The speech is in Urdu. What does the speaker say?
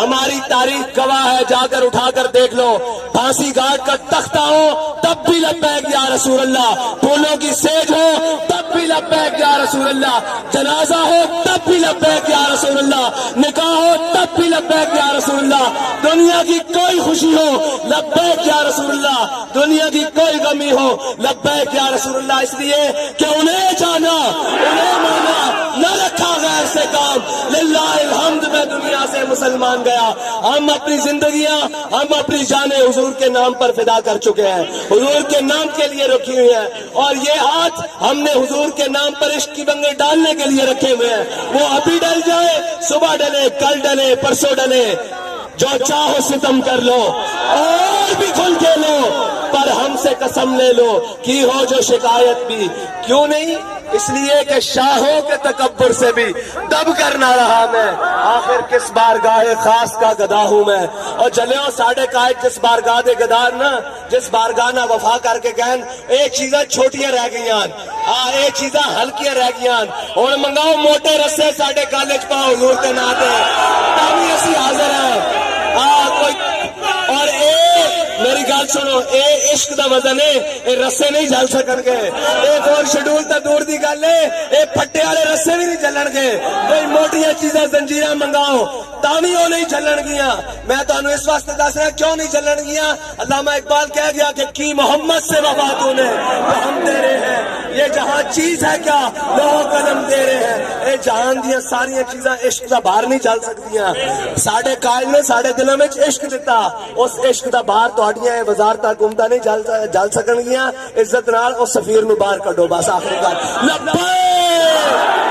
ہماری تاریخ گواہ ہے، جا کر اٹھا کر دیکھ لو، پھانسی گھاٹ کا تختہ ہو تب بھی لبیک یا رسول اللہ، پھولوں کی سیج ہو تب بھی لبیک یا رسول اللہ، جنازہ ہو تب بھی لبیک یا رسول اللہ، نکاح ہو تب بھی لبیک یا رسول اللہ، دنیا کی کوئی خوشی ہو لبیک یا رسول اللہ، دنیا کی کوئی غمی ہو لبیک یا رسول اللہ، اس لیے کہ انہیں جانا انہیں مانا، نہ رکھا غیر سے کام، للہ الحمد میں دنیا سے مسلمان گیا۔ ہم اپنی زندگیاں، ہم اپنی جانیں حضور کے نام پر فدا کر چکے ہیں، حضور کے نام کے لیے رکھی ہوئی ہیں، اور یہ ہاتھ ہم نے حضور کے نام پر عشق کی بنگیں ڈالنے کے لیے رکھے ہوئے ہیں، وہ ابھی ڈل جائے، صبح ڈلے، کل ڈلے، پرسوں ڈلے، جو چاہو ستم کر لو اور بھی کھل کے لو، پر ہم سے قسم لے لو کی ہو جو شکایت بھی، کیوں نہیں؟ اس لیے کہ شاہوں کے تکبر سے بھی دب کر نہ رہا میں، آخر کس بارگاہ خاص کا گدا ہوں میں، اور جلیوں ساڑھے قائد جس بارگاہ دے گدار نا، جس بارگاہ نہ وفا کر کے گہن اے چیزاں چھوٹیاں رہ گئیاں، اے چیزاں ہلکیاں رہ گئیاں، اور منگاؤ موٹے رسے ساڑھے کالج پاؤ حضور کے نام تے، تاوی اسی حاضر ہیں، کوئی اور میری گل سنو، اے عشق دا وزن ہے، اے رسے نہیں جل سکن گے، اے فور شیڈول تا دور دی گل ہے، اے پھٹے والے رسے بھی نہیں چلن گے، کوئی موٹیاں چیزاں زنجیراں منگاؤ تاوی وہ نہیں چلن گیاں۔ میں تانوں اس واسطے دس رہا کیوں نہیں چلن گیاں، علامہ اقبال کہہ گیا کہ کی محمد سے وفا تو نے تو ہم تیرے ہیں، یہ جہاں چیز ہے کیا لوہ قلم تیرے ہیں، اے جہان دیاں ساریاں چیزاں عشق دا باہر نہیں چل سکتیاں، ساڈے قائد نے ساڈے دلوں میں عشق دیتا، اس عشق دا باہر تہاڈیاں وزارتاں حکومتاں نہیں جل سکن گیاں، عزت نال اس سفیر نو باہر کڈو، بس آخری گل لبیک۔